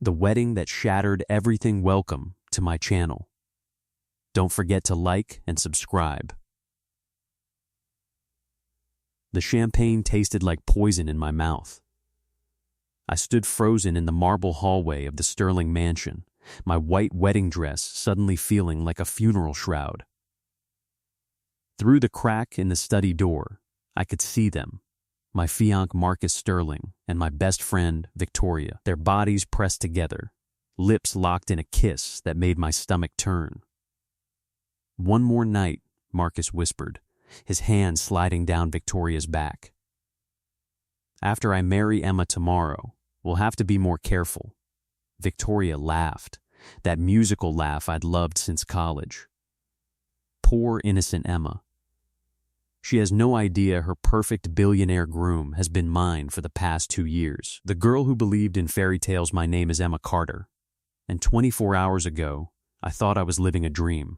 The wedding that shattered everything. Welcome to my channel. Don't forget to like and subscribe. The champagne tasted like poison in my mouth. I stood frozen in the marble hallway of the Sterling mansion, my white wedding dress suddenly feeling like a funeral shroud. Through the crack in the study door, I could see them, my fiancé Marcus Sterling and my best friend Victoria, their bodies pressed together, lips locked in a kiss that made my stomach turn. "One more night," Marcus whispered, his hand sliding down Victoria's back. "After I marry Emma tomorrow, we'll have to be more careful." Victoria laughed, that musical laugh I'd loved since college. Poor innocent Emma. She has no idea her perfect billionaire groom has been mine for the past 2 years. The girl who believed in fairy tales. My name is Emma Carter, and 24 hours ago, I thought I was living a dream.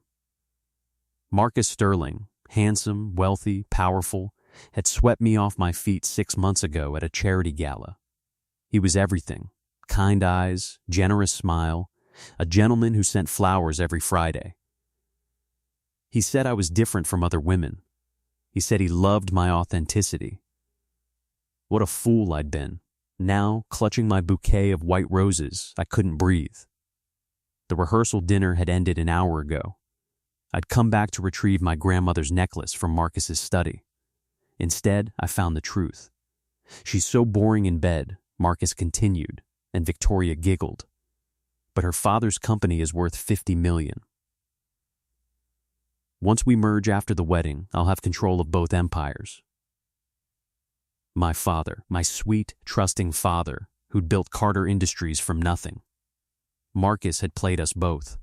Marcus Sterling, handsome, wealthy, powerful, had swept me off my feet 6 months ago at a charity gala. He was everything: kind eyes, generous smile, a gentleman who sent flowers every Friday. He said I was different from other women. He said he loved my authenticity. What a fool I'd been. Now, clutching my bouquet of white roses, I couldn't breathe. The rehearsal dinner had ended an hour ago. I'd come back to retrieve my grandmother's necklace from Marcus's study. Instead, I found the truth. "She's so boring in bed," Marcus continued, and Victoria giggled. "But her father's company is worth $50 million. Once we merge after the wedding, I'll have control of both empires." My father, my sweet, trusting father, who'd built Carter Industries from nothing. Marcus had played us both.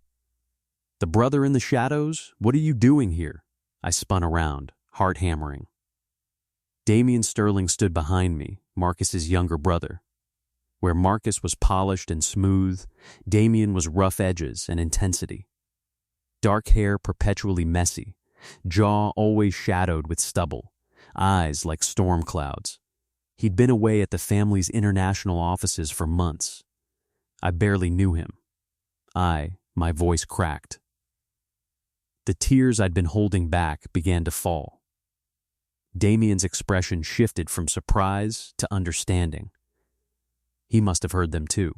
"The brother in the shadows? What are you doing here?" I spun around, heart hammering. Damien Sterling stood behind me, Marcus's younger brother. Where Marcus was polished and smooth, Damien was rough edges and intensity. Dark hair perpetually messy, jaw always shadowed with stubble, eyes like storm clouds. He'd been away at the family's international offices for months. I barely knew him. My voice cracked. The tears I'd been holding back began to fall. Damien's expression shifted from surprise to understanding. He must have heard them too.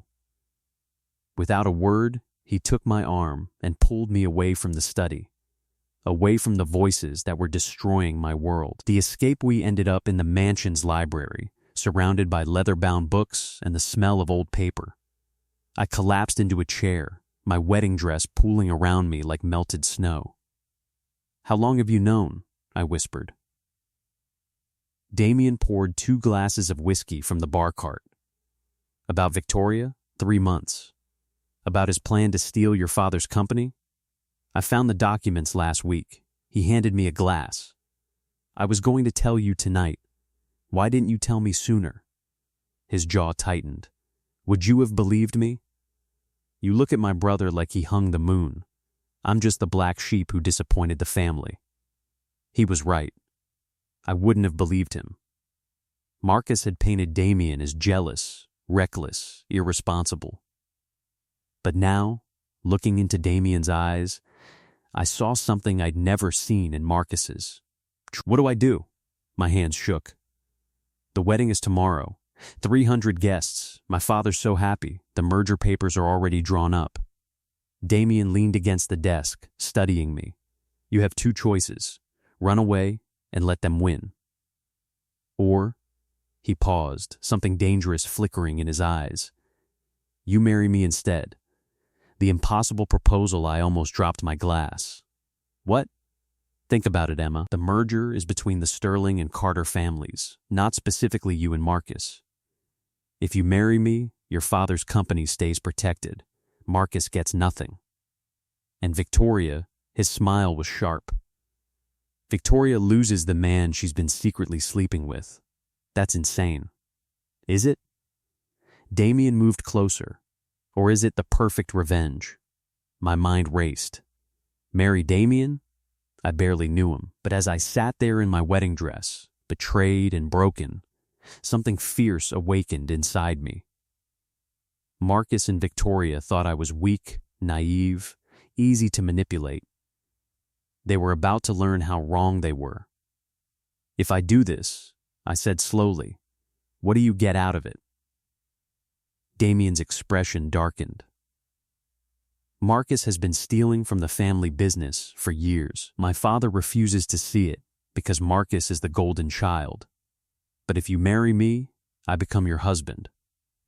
Without a word, he took my arm and pulled me away from the study, away from the voices that were destroying my world. The escape we ended up in the mansion's library, surrounded by leather-bound books and the smell of old paper. I collapsed into a chair, my wedding dress pooling around me like melted snow. "How long have you known?" I whispered. Damien poured 2 glasses of whiskey from the bar cart. "About Victoria? 3 months. About his plan to steal your father's company? I found the documents last week. He handed me a glass. I was going to tell you tonight. Why didn't you tell me sooner?" His jaw tightened. "Would you have believed me? You look at my brother like he hung the moon. I'm just the black sheep who disappointed the family." He was right. I wouldn't have believed him. Marcus had painted Damien as jealous, reckless, irresponsible. But now, looking into Damien's eyes, I saw something I'd never seen in Marcus's. "What do I do?" My hands shook. "The wedding is tomorrow. 300 guests. My father's so happy. The merger papers are already drawn up." Damien leaned against the desk, studying me. "You have 2 choices. Run away and let them win. Or," he paused, something dangerous flickering in his eyes, "you marry me instead." The impossible proposal. I almost dropped my glass. "What?" "Think about it, Emma. The merger is between the Sterling and Carter families, not specifically you and Marcus. If you marry me, your father's company stays protected. Marcus gets nothing. And Victoria," his smile was sharp, "Victoria loses the man she's been secretly sleeping with. That's insane. Is it?" Damien moved closer. Or is it the perfect revenge? My mind raced. Marry Damien? I barely knew him, but as I sat there in my wedding dress, betrayed and broken, something fierce awakened inside me. Marcus and Victoria thought I was weak, naive, easy to manipulate. They were about to learn how wrong they were. "If I do this," I said slowly, "what do you get out of it?" Damien's expression darkened. "Marcus has been stealing from the family business for years. My father refuses to see it because Marcus is the golden child. But if you marry me, I become your husband,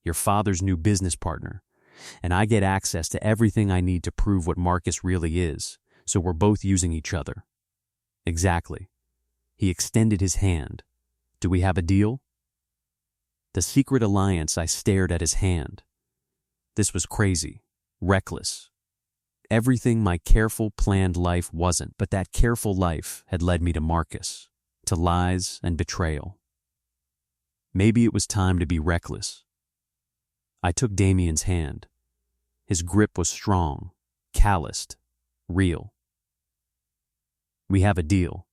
your father's new business partner, and I get access to everything I need to prove what Marcus really is, so we're both using each other." "Exactly." He extended his hand. "Do we have a deal?" The secret alliance. I stared at his hand. This was crazy, reckless. Everything my careful, planned life wasn't, but that careful life had led me to Marcus, to lies and betrayal. Maybe it was time to be reckless. I took Damien's hand. His grip was strong, calloused, real. "We have a deal.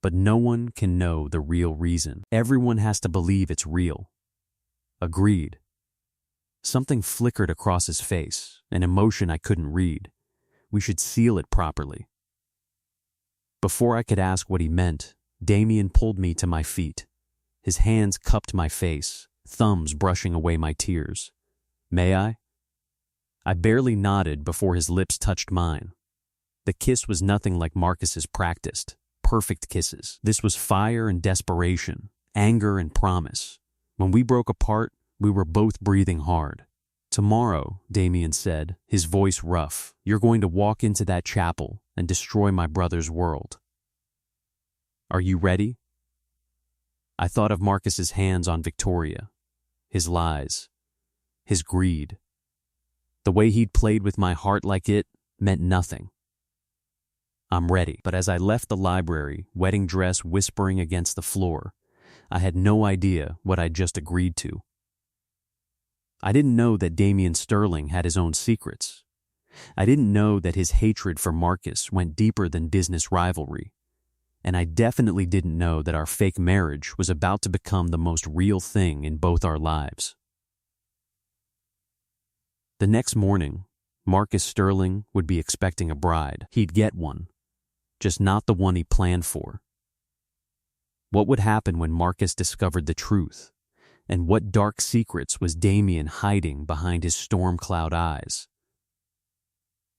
But no one can know the real reason. Everyone has to believe it's real." "Agreed." Something flickered across his face, an emotion I couldn't read. "We should seal it properly." Before I could ask what he meant, Damien pulled me to my feet. His hands cupped my face, thumbs brushing away my tears. "May I?" I barely nodded before his lips touched mine. The kiss was nothing like Marcus's practiced, perfect kisses. This was fire and desperation, anger and promise. When we broke apart, we were both breathing hard. "Tomorrow," Damien said, his voice rough, "you're going to walk into that chapel and destroy my brother's world. Are you ready?" I thought of Marcus's hands on Victoria, his lies, his greed. The way he'd played with my heart like it meant nothing. "I'm ready." But as I left the library, wedding dress whispering against the floor, I had no idea what I'd just agreed to. I didn't know that Damien Sterling had his own secrets. I didn't know that his hatred for Marcus went deeper than business rivalry. And I definitely didn't know that our fake marriage was about to become the most real thing in both our lives. The next morning, Marcus Sterling would be expecting a bride. He'd get one, just not the one he planned for. What would happen when Marcus discovered the truth? And what dark secrets was Damien hiding behind his storm cloud eyes?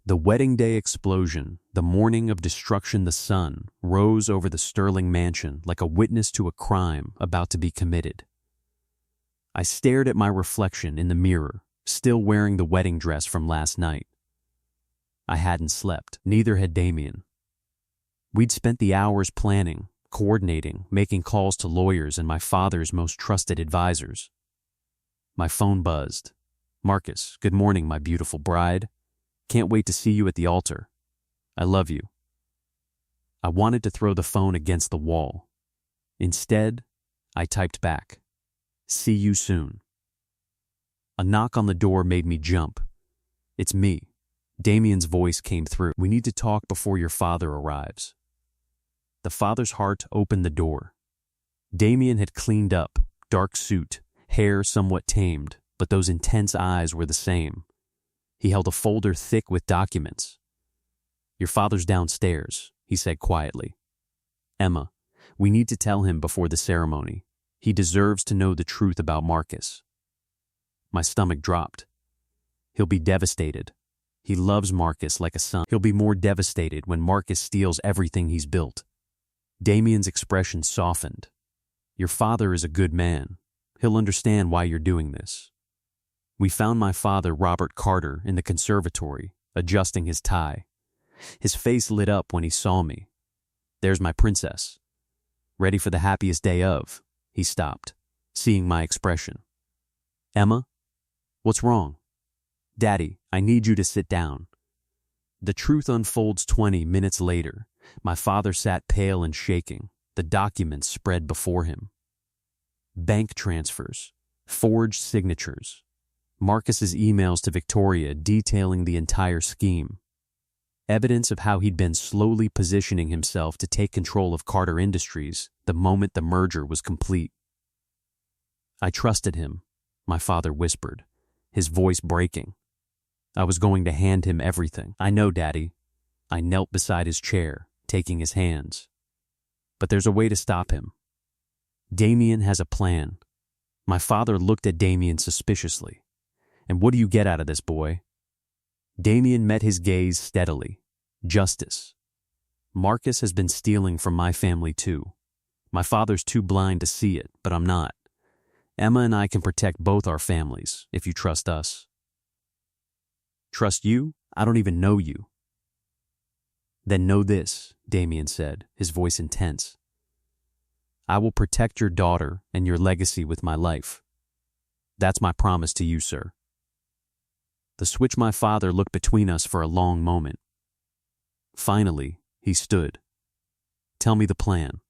The wedding day explosion, the morning of destruction, the sun rose over the Sterling mansion like a witness to a crime about to be committed. I stared at my reflection in the mirror, still wearing the wedding dress from last night. I hadn't slept, neither had Damien. We'd spent the hours planning, coordinating, making calls to lawyers and my father's most trusted advisors. My phone buzzed. "Marcus, good morning, my beautiful bride. Can't wait to see you at the altar. I love you." I wanted to throw the phone against the wall. Instead, I typed back, "See you soon." A knock on the door made me jump. "It's me." Damien's voice came through. "We need to talk before your father arrives." The father's heart opened the door. Damien had cleaned up, dark suit, hair somewhat tamed, but those intense eyes were the same. He held a folder thick with documents. "Your father's downstairs," he said quietly. "Emma, we need to tell him before the ceremony. He deserves to know the truth about Marcus." My stomach dropped. He'll be devastated. He loves Marcus like a son. He'll be more devastated when Marcus steals everything he's built. Damien's expression softened. "Your father is a good man. He'll understand why you're doing this." We found my father, Robert Carter, in the conservatory, adjusting his tie. His face lit up when he saw me. "There's my princess. Ready for the happiest day of." He stopped, seeing my expression. "Emma? What's wrong?" "Daddy, I need you to sit down." The truth unfolds 20 minutes later. My father sat pale and shaking, the documents spread before him. Bank transfers, forged signatures, Marcus's emails to Victoria detailing the entire scheme. Evidence of how he'd been slowly positioning himself to take control of Carter Industries the moment the merger was complete. "I trusted him," my father whispered. his voice breaking. I was going to hand him everything. I know, Daddy. I knelt beside his chair, taking his hands. But there's a way to stop him. Damien has a plan. My father looked at Damien suspiciously. And what do you get out of this, boy? Damien met his gaze steadily. Justice. Marcus has been stealing from my family too. My father's too blind to see it, but I'm not. Emma and I can protect both our families, if you trust us. Trust you? I don't even know you. Then know this, Damien said, his voice intense. I will protect your daughter and your legacy with my life. That's my promise to you, sir. The switch my father looked between us for a long moment. Finally, he stood. Tell me the plan.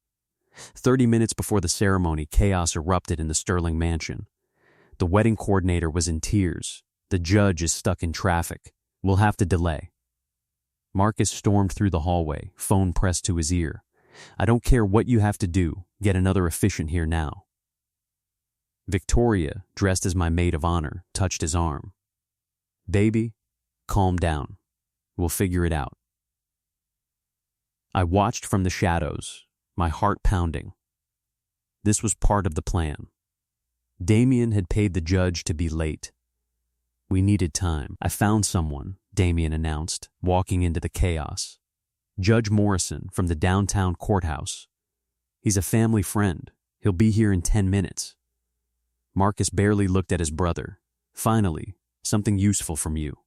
30 minutes before the ceremony, chaos erupted in the Sterling mansion. The wedding coordinator was in tears. The judge is stuck in traffic. We'll have to delay. Marcus stormed through the hallway, phone pressed to his ear. I don't care what you have to do. Get another efficient here now. Victoria, dressed as my maid of honor, touched his arm. Baby, calm down. We'll figure it out. I watched from the shadows, my heart pounding. This was part of the plan. Damien had paid the judge to be late. We needed time. I found someone, Damien announced, walking into the chaos. Judge Morrison from the downtown courthouse. He's a family friend. He'll be here in 10 minutes. Marcus barely looked at his brother. Finally, something useful from you.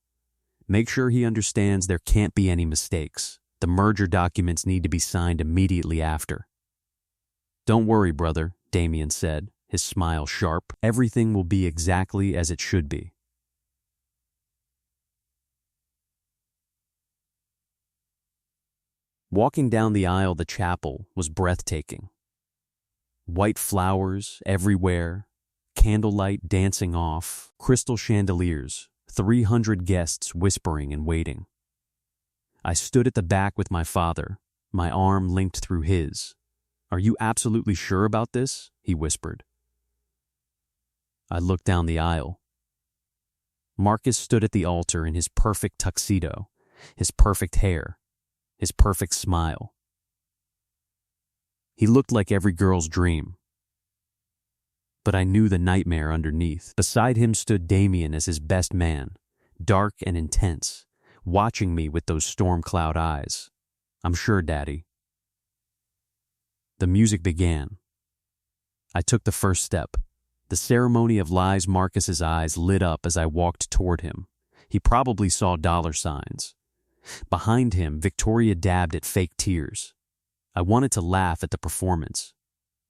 Make sure he understands there can't be any mistakes. The merger documents need to be signed immediately after. Don't worry, brother, Damien said, his smile sharp. Everything will be exactly as it should be. Walking down the aisle of the chapel was breathtaking. White flowers everywhere, candlelight dancing off, crystal chandeliers, 300 guests whispering and waiting. I stood at the back with my father, my arm linked through his. Are you absolutely sure about this? He whispered. I looked down the aisle. Marcus stood at the altar in his perfect tuxedo, his perfect hair, his perfect smile. He looked like every girl's dream. But I knew the nightmare underneath. Beside him stood Damien as his best man, dark and intense, watching me with those storm cloud eyes. I'm sure, Daddy. The music began. I took the first step. The ceremony of lies. Marcus's eyes lit up as I walked toward him. He probably saw dollar signs. Behind him, Victoria dabbed at fake tears. I wanted to laugh at the performance.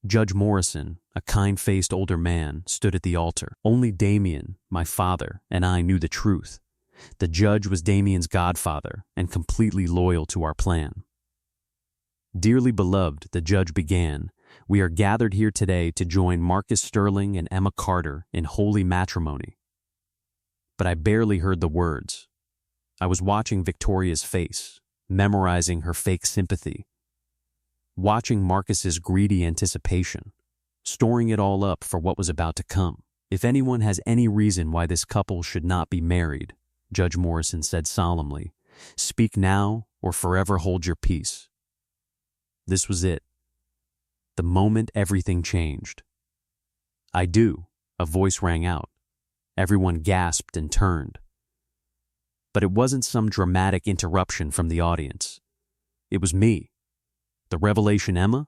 Judge Morrison, a kind-faced older man, stood at the altar. Only Damien, my father, and I knew the truth. The judge was Damien's godfather and completely loyal to our plan. Dearly beloved, the judge began, we are gathered here today to join Marcus Sterling and Emma Carter in holy matrimony. But I barely heard the words. I was watching Victoria's face, memorizing her fake sympathy, watching Marcus's greedy anticipation, storing it all up for what was about to come. If anyone has any reason why this couple should not be married, Judge Morrison said solemnly, speak now or forever hold your peace. This was it. The moment everything changed. I do, a voice rang out. Everyone gasped and turned. But it wasn't some dramatic interruption from the audience. It was me. The revelation Emma?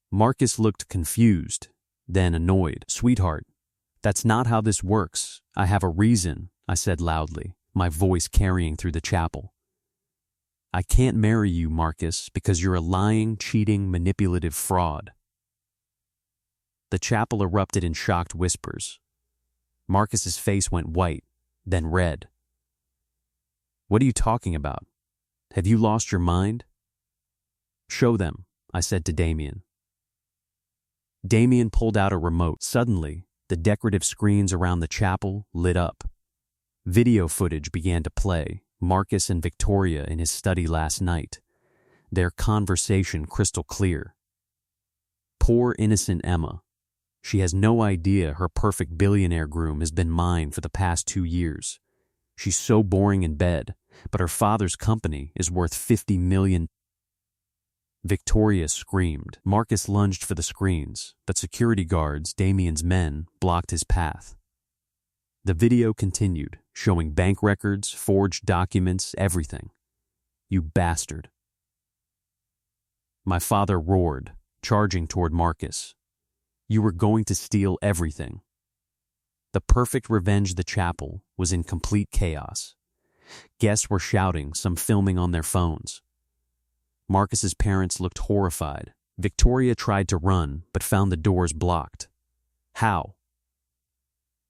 Marcus looked confused, then annoyed. Sweetheart, that's not how this works. I have a reason, I said loudly, my voice carrying through the chapel. I can't marry you, Marcus, because you're a lying, cheating, manipulative fraud. The chapel erupted in shocked whispers. Marcus's face went white, then red. What are you talking about? Have you lost your mind? Show them, I said to Damien. Damien pulled out a remote. Suddenly, the decorative screens around the chapel lit up. Video footage began to play. Marcus and Victoria in his study last night. Their conversation crystal clear. Poor innocent Emma. She has no idea her perfect billionaire groom has been mine for the past 2 years. She's so boring in bed, but her father's company is worth 50 million. Victoria screamed. Marcus lunged for the screens, but security guards, Damien's men, blocked his path. The video continued, showing bank records, forged documents, everything. "You bastard." My father roared, charging toward Marcus. "You were going to steal everything." The perfect revenge, the chapel, was in complete chaos. Guests were shouting, some filming on their phones. Marcus's parents looked horrified. Victoria tried to run, but found the doors blocked. "How?"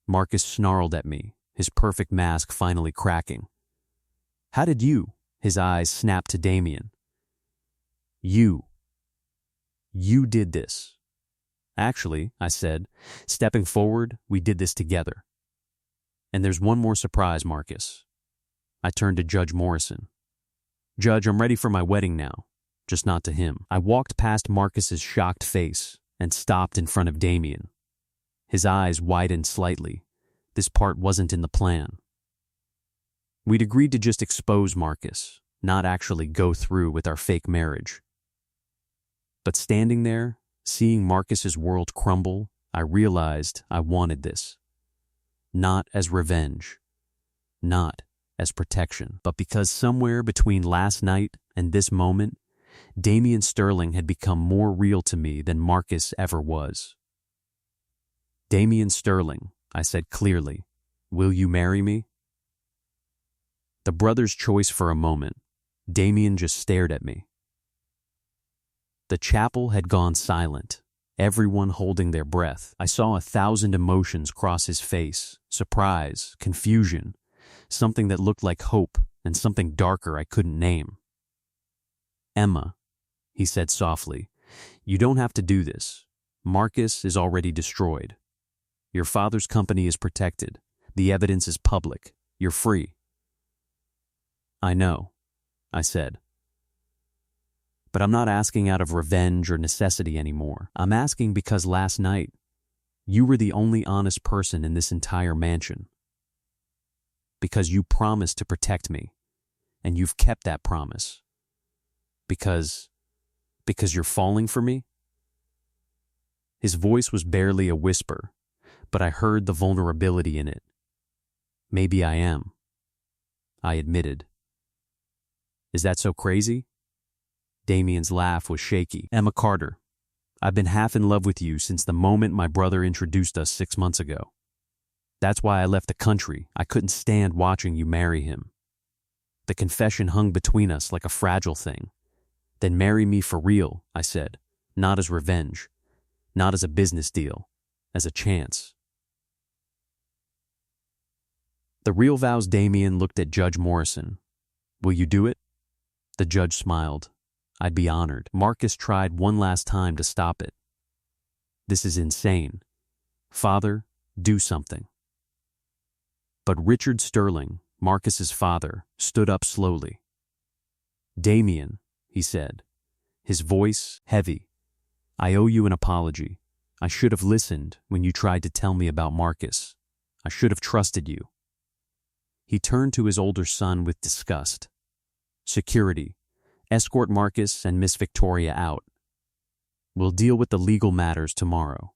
Marcus snarled at me, his perfect mask finally cracking. "How did you?" His eyes snapped to Damien. You did this." "Actually," I said, stepping forward, "we did this together. And there's one more surprise, Marcus." I turned to Judge Morrison. "Judge, I'm ready for my wedding now, just not to him." I walked past Marcus's shocked face and stopped in front of Damien. His eyes widened slightly. This part wasn't in the plan. We'd agreed to just expose Marcus, not actually go through with our fake marriage. But standing there, seeing Marcus's world crumble, I realized I wanted this. Not as revenge, not as protection, but because somewhere between last night and this moment, Damien Sterling had become more real to me than Marcus ever was. "Damien Sterling," I said clearly, "will you marry me?" The brother's choice for a moment, Damien just stared at me. The chapel had gone silent, everyone holding their breath. I saw 1,000 emotions cross his face: surprise, confusion, something that looked like hope, and something darker I couldn't name. "Emma," he said softly, "you don't have to do this. Marcus is already destroyed. Your father's company is protected. The evidence is public. You're free." "I know," I said. "But I'm not asking out of revenge or necessity anymore. I'm asking because last night, you were the only honest person in this entire mansion. Because you promised to protect me, and you've kept that promise. Because you're falling for me?" His voice was barely a whisper, but I heard the vulnerability in it. "Maybe I am," I admitted. "Is that so crazy?" Damien's laugh was shaky. "Emma Carter, I've been half in love with you since the moment my brother introduced us 6 months ago. That's why I left the country. I couldn't stand watching you marry him. The confession hung between us like a fragile thing. Then marry me for real," I said, "not as revenge, not as a business deal, as a chance." The real vows. Damien looked at Judge Morrison. "Will you do it?" The judge smiled. "I'd be honored." Marcus tried one last time to stop it. "This is insane. Father, do something." But Richard Sterling, Marcus's father, stood up slowly. "Damien," he said, his voice heavy, "I owe you an apology. I should have listened when you tried to tell me about Marcus. I should have trusted you." He turned to his older son with disgust. "Security, escort Marcus and Miss Victoria out. We'll deal with the legal matters tomorrow."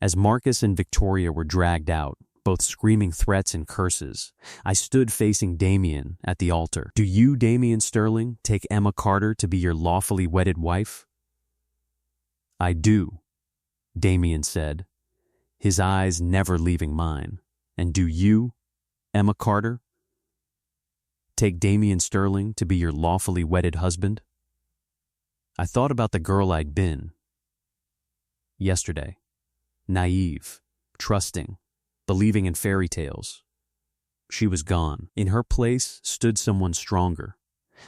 As Marcus and Victoria were dragged out, both screaming threats and curses, I stood facing Damien at the altar. "Do you, Damien Sterling, take Emma Carter to be your lawfully wedded wife?" "I do," Damien said, his eyes never leaving mine. "And do you, Emma Carter, take Damien Sterling to be your lawfully wedded husband?" I thought about the girl I'd been yesterday. Naive, trusting, believing in fairy tales. She was gone. In her place stood someone stronger,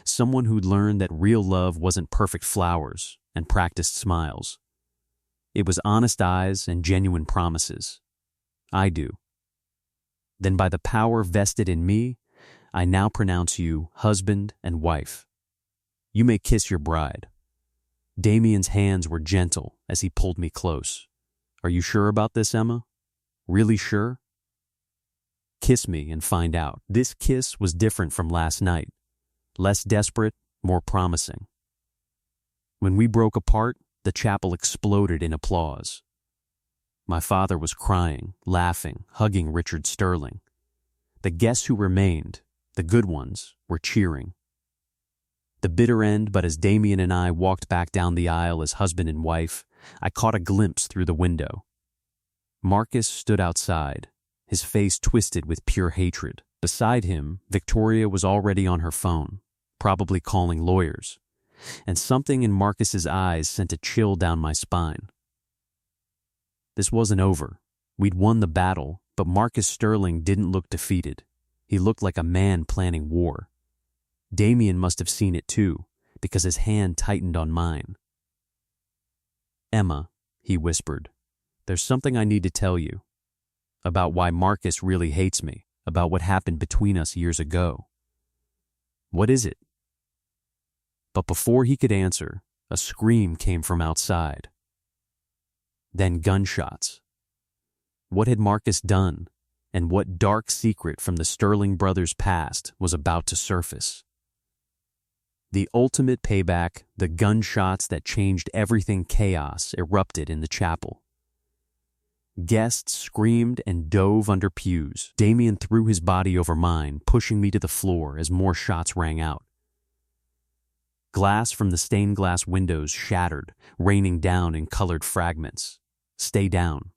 someone who'd learned that real love wasn't perfect flowers and practiced smiles. It was honest eyes and genuine promises. "I do. Then by the power vested in me, I now pronounce you husband and wife. You may kiss your bride." Damien's hands were gentle as he pulled me close. "Are you sure about this, Emma? Really sure? Kiss me and find out." This kiss was different from last night. Less desperate, more promising. When we broke apart, the chapel exploded in applause. My father was crying, laughing, hugging Richard Sterling. The guests who remained, the good ones, were cheering. The bitter end, but as Damien and I walked back down the aisle as husband and wife, I caught a glimpse through the window. Marcus stood outside, his face twisted with pure hatred. Beside him, Victoria was already on her phone, probably calling lawyers, and something in Marcus's eyes sent a chill down my spine. This wasn't over. We'd won the battle, but Marcus Sterling didn't look defeated. He looked like a man planning war. Damien must have seen it too, because his hand tightened on mine. "Emma," he whispered, "there's something I need to tell you. About why Marcus really hates me, about what happened between us years ago." "What is it?" But before he could answer, a scream came from outside. Then gunshots. What had Marcus done, and what dark secret from the Sterling brothers' past was about to surface? The ultimate payback, the gunshots that changed everything, chaos erupted in the chapel. Guests screamed and dove under pews. Damien threw his body over mine, pushing me to the floor as more shots rang out. Glass from the stained glass windows shattered, raining down in colored fragments. "Stay down."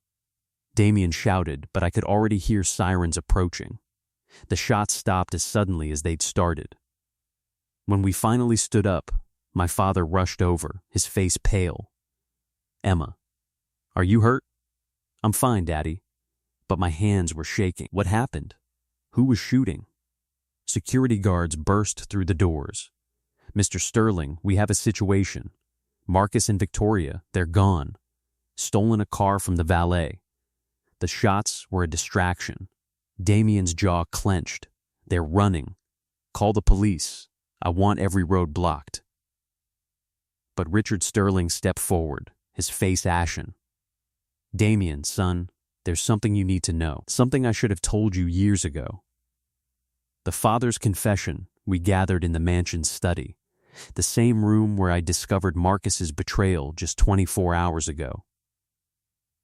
Damien shouted, but I could already hear sirens approaching. The shots stopped as suddenly as they'd started. When we finally stood up, my father rushed over, his face pale. "Emma, are you hurt?" "I'm fine, Daddy." But my hands were shaking. What happened? Who was shooting? Security guards burst through the doors. "Mr. Sterling, we have a situation. Marcus and Victoria, they're gone. Stolen a car from the valet." The shots were a distraction. Damien's jaw clenched. "They're running. Call the police. I want every road blocked." But Richard Sterling stepped forward, his face ashen. "Damien, son, there's something you need to know. Something I should have told you years ago." The father's confession we gathered in the mansion's study, the same room where I discovered Marcus's betrayal just 24 hours ago.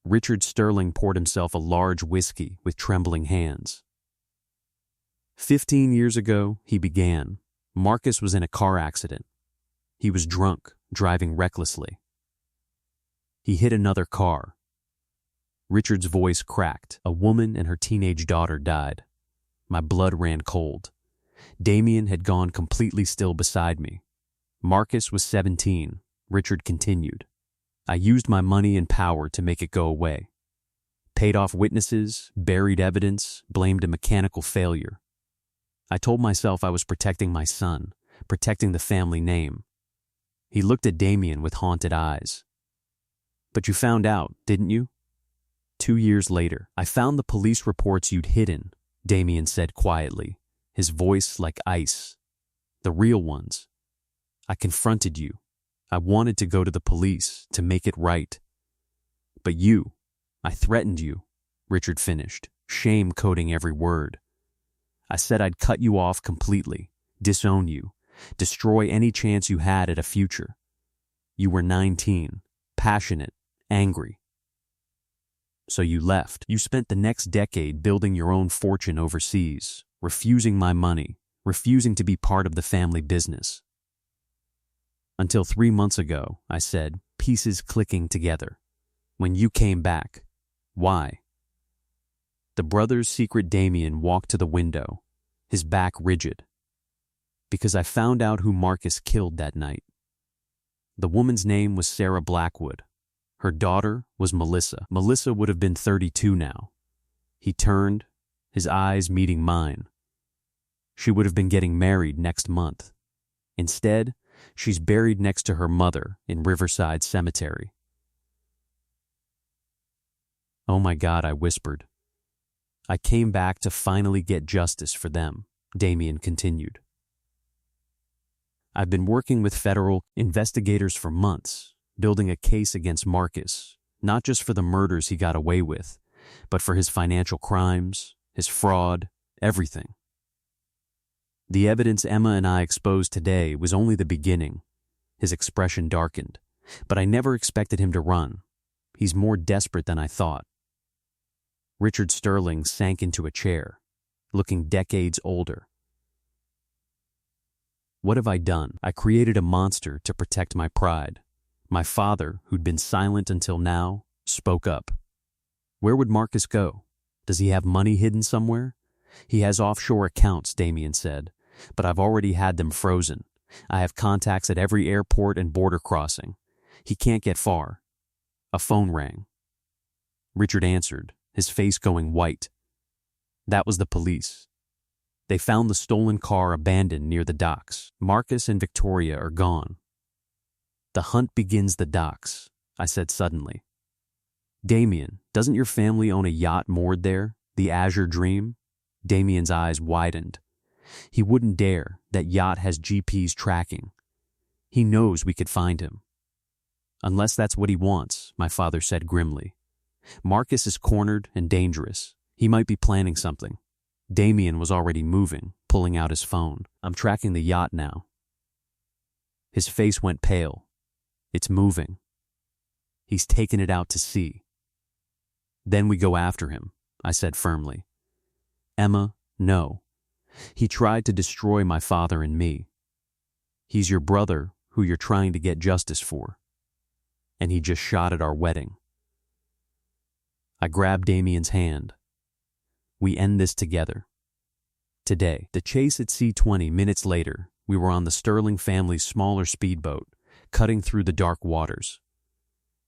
Richard Sterling poured himself a large whiskey with trembling hands. 15 years ago, he began. Marcus was in a car accident. He was drunk, driving recklessly. He hit another car. Richard's voice cracked. A woman and her teenage daughter died. My blood ran cold. Damien had gone completely still beside me. Marcus was 17. Richard continued. I used my money and power to make it go away. Paid off witnesses, buried evidence, blamed a mechanical failure. I told myself I was protecting my son, protecting the family name. He looked at Damien with haunted eyes. "But you found out, didn't you?" 2 years later, "I found the police reports you'd hidden," Damien said quietly, his voice like ice. "The real ones. I confronted you. I wanted to go to the police, to make it right. But I threatened you," Richard finished, shame coating every word. "I said I'd cut you off completely, disown you, destroy any chance you had at a future. You were 19, passionate, angry. So you left. You spent the next decade building your own fortune overseas, refusing my money, refusing to be part of the family business. Until 3 months ago," I said, pieces clicking together. "When you came back. Why?" The brother's secret Damien walked to the window, his back rigid. "Because I found out who Marcus killed that night. The woman's name was Sarah Blackwood. Her daughter was Melissa. Melissa would have been 32 now." He turned, his eyes meeting mine. "She would have been getting married next month. Instead, she's buried next to her mother in Riverside Cemetery." "Oh my God," I whispered. "I came back to finally get justice for them," Damien continued. I've been working with federal investigators for months, building a case against Marcus, not just for the murders he got away with, but for his financial crimes, his fraud, everything. The evidence Emma and I exposed today was only the beginning. His expression darkened, but I never expected him to run. He's more desperate than I thought. Richard Sterling sank into a chair, looking decades older. What have I done? I created a monster to protect my pride. My father, who'd been silent until now, spoke up. Where would Marcus go? Does he have money hidden somewhere? He has offshore accounts, Damien said, but I've already had them frozen. I have contacts at every airport and border crossing. He can't get far. A phone rang. Richard answered, his face going white. That was the police. They found the stolen car abandoned near the docks. Marcus and Victoria are gone. The hunt begins the docks, I said suddenly. Damien, doesn't your family own a yacht moored there, the Azure Dream? Damien's eyes widened. He wouldn't dare. That yacht has GPS tracking. He knows we could find him. Unless that's what he wants, my father said grimly. Marcus is cornered and dangerous. He might be planning something. Damien was already moving, pulling out his phone. I'm tracking the yacht now. His face went pale. It's moving. He's taken it out to sea. Then we go after him, I said firmly. Emma, no. He tried to destroy my father and me. He's your brother who you're trying to get justice for. And he just shot at our wedding. I grabbed Damien's hand. We end this together. Today, the chase at sea 20 minutes later, we were on the Sterling family's smaller speedboat, cutting through the dark waters.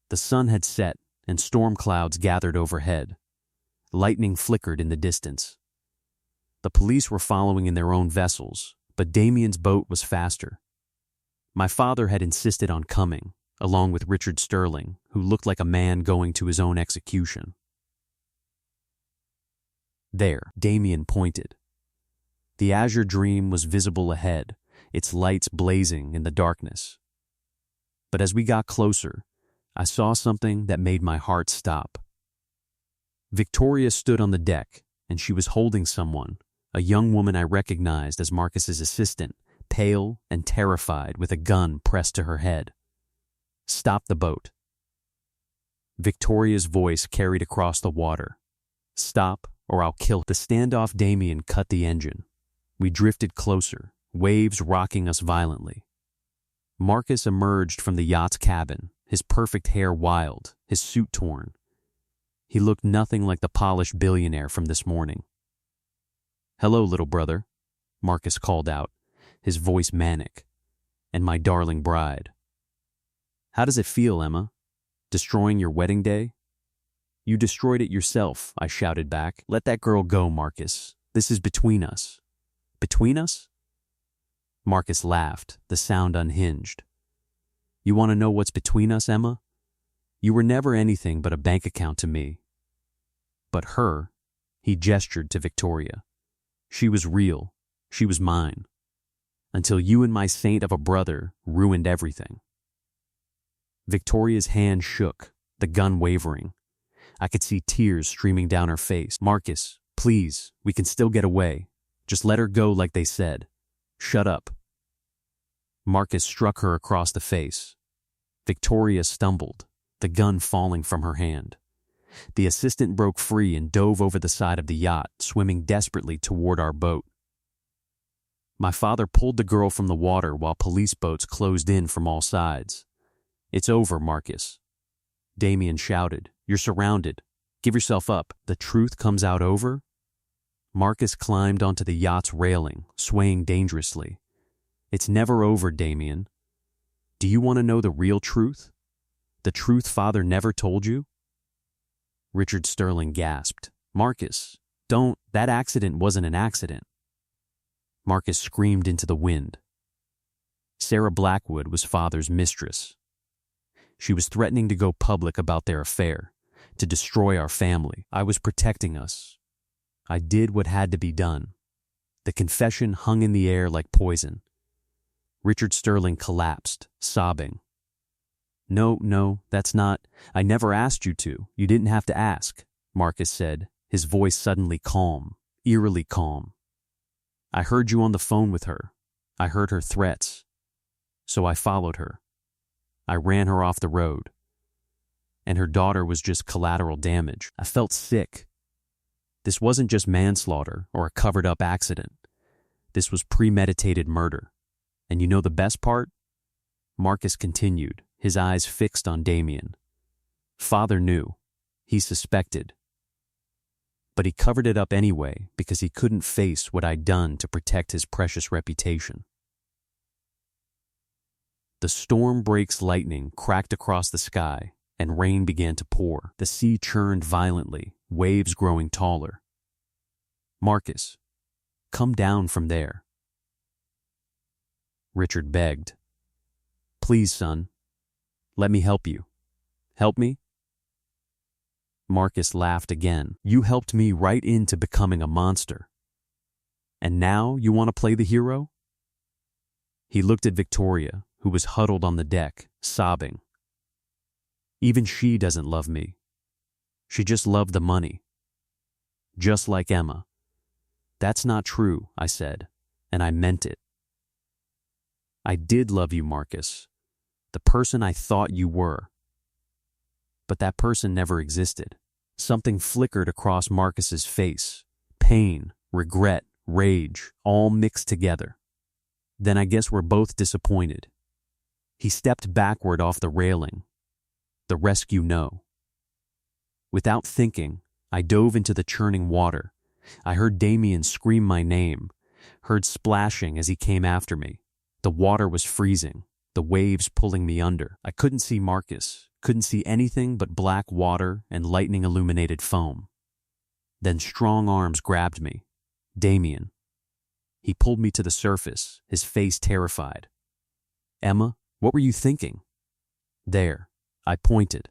The sun had set and storm clouds gathered overhead. Lightning flickered in the distance. The police were following in their own vessels, but Damien's boat was faster. My father had insisted on coming, along with Richard Sterling, who looked like a man going to his own execution. There, Damien pointed. The Azure Dream was visible ahead, its lights blazing in the darkness. But as we got closer, I saw something that made my heart stop. Victoria stood on the deck, and she was holding someone, a young woman I recognized as Marcus's assistant, pale and terrified with a gun pressed to her head. Stop the boat. Victoria's voice carried across the water. Stop, or I'll kill. The standoff Damien cut the engine. We drifted closer, waves rocking us violently. Marcus emerged from the yacht's cabin, his perfect hair wild, his suit torn. He looked nothing like the polished billionaire from this morning. Hello, little brother, Marcus called out, his voice manic. And my darling bride. How does it feel, Emma? Destroying your wedding day? You destroyed it yourself, I shouted back. Let that girl go, Marcus. This is between us. Between us? Marcus laughed, the sound unhinged. You want to know what's between us, Emma? You were never anything but a bank account to me. But her, he gestured to Victoria. She was real. She was mine. Until you and my saint of a brother ruined everything. Victoria's hand shook, the gun wavering. I could see tears streaming down her face. Marcus, please, we can still get away. Just let her go like they said. Shut up. Marcus struck her across the face. Victoria stumbled, the gun falling from her hand. The assistant broke free and dove over the side of the yacht, swimming desperately toward our boat. My father pulled the girl from the water while police boats closed in from all sides. It's over, Marcus. Damien shouted. You're surrounded. Give yourself up. The truth comes out over? Marcus climbed onto the yacht's railing, swaying dangerously. It's never over, Damien. Do you want to know the real truth? The truth Father never told you? Richard Sterling gasped. Marcus, don't. That accident wasn't an accident. Marcus screamed into the wind. Sarah Blackwood was Father's mistress. She was threatening to go public about their affair, to destroy our family. I was protecting us. I did what had to be done. The confession hung in the air like poison. Richard Sterling collapsed, sobbing. No, that's not. I never asked you to. You didn't have to ask, Marcus said, his voice suddenly calm, eerily calm. I heard you on the phone with her. I heard her threats. So I followed her. I ran her off the road. And her daughter was just collateral damage. I felt sick. This wasn't just manslaughter or a covered-up accident. This was premeditated murder. And you know the best part? Marcus continued, his eyes fixed on Damien. Father knew. He suspected. But he covered it up anyway because he couldn't face what I'd done to protect his precious reputation. The storm breaks lightning cracked across the sky, and rain began to pour. The sea churned violently, waves growing taller. Marcus, come down from there. Richard begged. Please, son. Let me help you. Help me? Marcus laughed again. You helped me right into becoming a monster. And now you want to play the hero? He looked at Victoria, who was huddled on the deck, sobbing. Even she doesn't love me. She just loved the money. Just like Emma. That's not true, I said, and I meant it. I did love you, Marcus. The person I thought you were. But that person never existed. Something flickered across Marcus's face. Pain, regret, rage, all mixed together. Then I guess we're both disappointed. He stepped backward off the railing. The rescue no. Without thinking, I dove into the churning water. I heard Damien scream my name, heard splashing as he came after me. The water was freezing, the waves pulling me under. I couldn't see Marcus, couldn't see anything but black water and lightning-illuminated foam. Then strong arms grabbed me. Damien. He pulled me to the surface, his face terrified. Emma, what were you thinking? There. I pointed.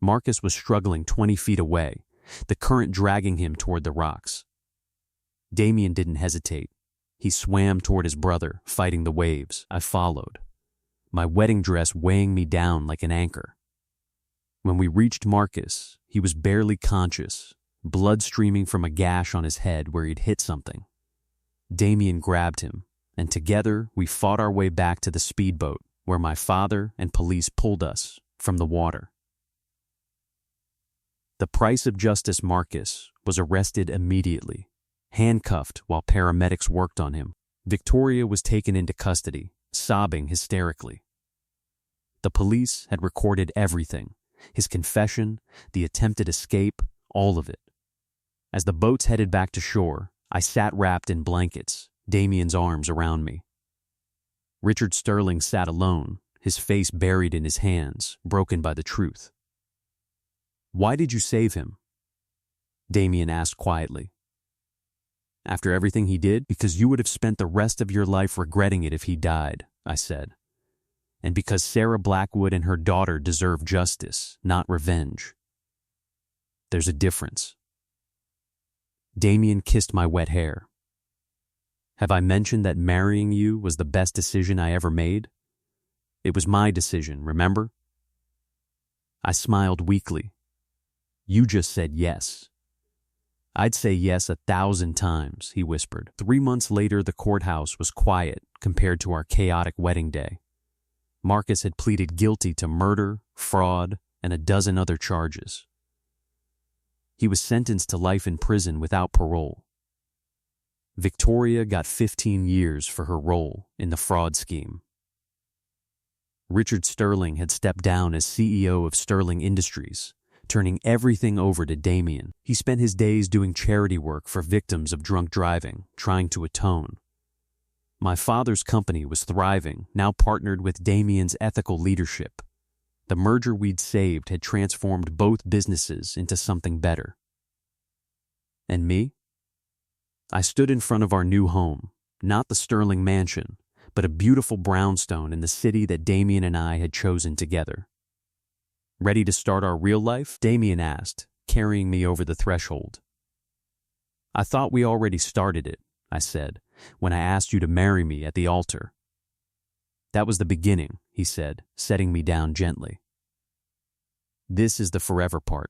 Marcus was struggling 20 feet away, the current dragging him toward the rocks. Damien didn't hesitate. He swam toward his brother, fighting the waves. I followed, my wedding dress weighing me down like an anchor. When we reached Marcus, he was barely conscious, blood streaming from a gash on his head where he'd hit something. Damien grabbed him, and together we fought our way back to the speedboat, where my father and police pulled us from the water. The price of justice, Marcus was arrested immediately, handcuffed while paramedics worked on him. Victoria was taken into custody, sobbing hysterically. The police had recorded everything, his confession, the attempted escape, all of it. As the boats headed back to shore, I sat wrapped in blankets, Damien's arms around me. Richard Sterling sat alone, his face buried in his hands, broken by the truth. Why did you save him? Damien asked quietly. After everything he did, because you would have spent the rest of your life regretting it if he died, I said. And because Sarah Blackwood and her daughter deserve justice, not revenge. There's a difference. Damien kissed my wet hair. Have I mentioned that marrying you was the best decision I ever made? It was my decision, remember? I smiled weakly. You just said yes. I'd say yes 1,000 times, he whispered. 3 months later, the courthouse was quiet compared to our chaotic wedding day. Marcus had pleaded guilty to murder, fraud, and a dozen other charges. He was sentenced to life in prison without parole. Victoria got 15 years for her role in the fraud scheme. Richard Sterling had stepped down as CEO of Sterling Industries, turning everything over to Damien. He spent his days doing charity work for victims of drunk driving, trying to atone. My father's company was thriving, now partnered with Damien's ethical leadership. The merger we'd saved had transformed both businesses into something better. And me? I stood in front of our new home, not the Sterling mansion, but a beautiful brownstone in the city that Damien and I had chosen together. Ready to start our real life? Damien asked, carrying me over the threshold. I thought we already started it, I said, when I asked you to marry me at the altar. That was the beginning, he said, setting me down gently. This is the forever part.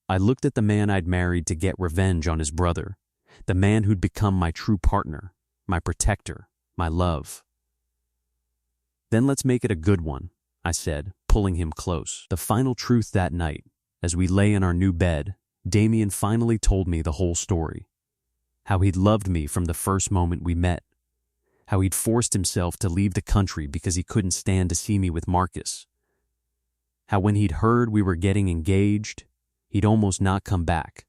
I looked at the man I'd married to get revenge on his brother, the man who'd become my true partner, my protector, my love. Then let's make it a good one, I said, pulling him close. The final truth that night, as we lay in our new bed, Damien finally told me the whole story. How he'd loved me from the first moment we met. How he'd forced himself to leave the country because he couldn't stand to see me with Marcus. How when he'd heard we were getting engaged, he'd almost not come back.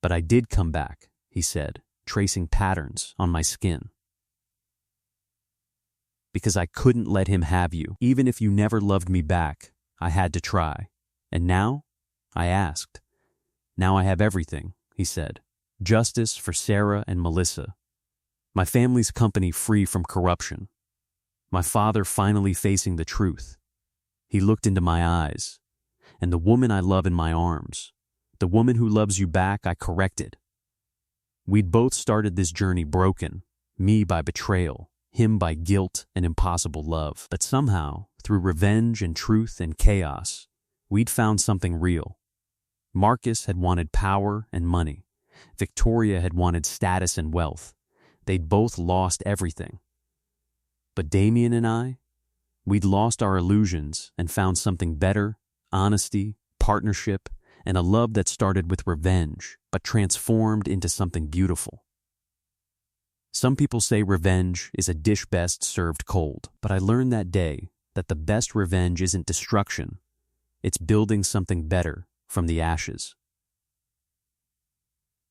But I did come back, he said, tracing patterns on my skin. Because I couldn't let him have you. Even if you never loved me back, I had to try. And now? I asked. Now I have everything, he said. Justice for Sarah and Melissa. My family's company free from corruption. My father finally facing the truth. He looked into my eyes. And the woman I love in my arms. The woman who loves you back, I corrected. We'd both started this journey broken. Me by betrayal. Him by guilt and impossible love. But somehow, through revenge and truth and chaos, we'd found something real. Marcus had wanted power and money. Victoria had wanted status and wealth. They'd both lost everything. But Damien and I, we'd lost our illusions and found something better, honesty, partnership, and a love that started with revenge, but transformed into something beautiful. Some people say revenge is a dish best served cold, but I learned that day that the best revenge isn't destruction. It's building something better from the ashes.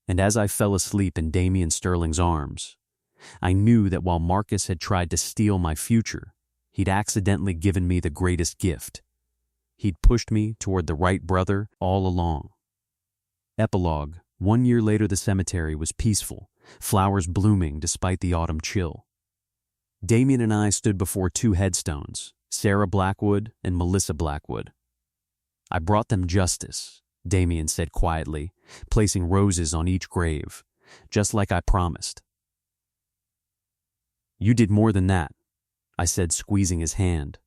And as I fell asleep in Damien Sterling's arms, I knew that while Marcus had tried to steal my future, he'd accidentally given me the greatest gift. He'd pushed me toward the right brother all along. Epilogue. 1 year later, the cemetery was peaceful, flowers blooming despite the autumn chill. Damien and I stood before 2 headstones, Sarah Blackwood and Melissa Blackwood. I brought them justice, Damien said quietly, placing roses on each grave, just like I promised. You did more than that, I said, squeezing his hand.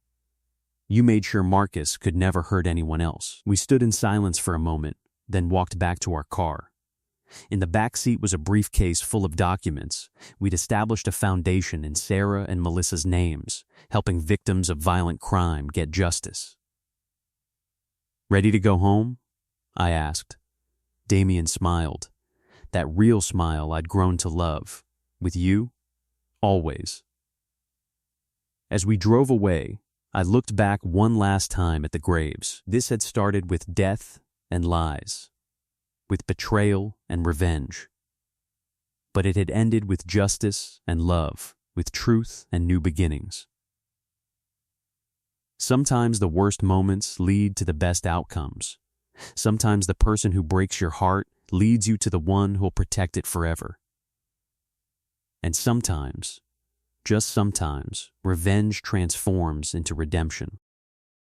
You made sure Marcus could never hurt anyone else. We stood in silence for a moment, then walked back to our car. In the back seat was a briefcase full of documents. We'd established a foundation in Sarah and Melissa's names, helping victims of violent crime get justice. Ready to go home? I asked. Damien smiled. That real smile I'd grown to love. With you? Always. As we drove away, I looked back one last time at the graves. This had started with death and lies, with betrayal and revenge. But it had ended with justice and love, with truth and new beginnings. Sometimes the worst moments lead to the best outcomes. Sometimes the person who breaks your heart leads you to the one who'll protect it forever. And sometimes, just sometimes, revenge transforms into redemption.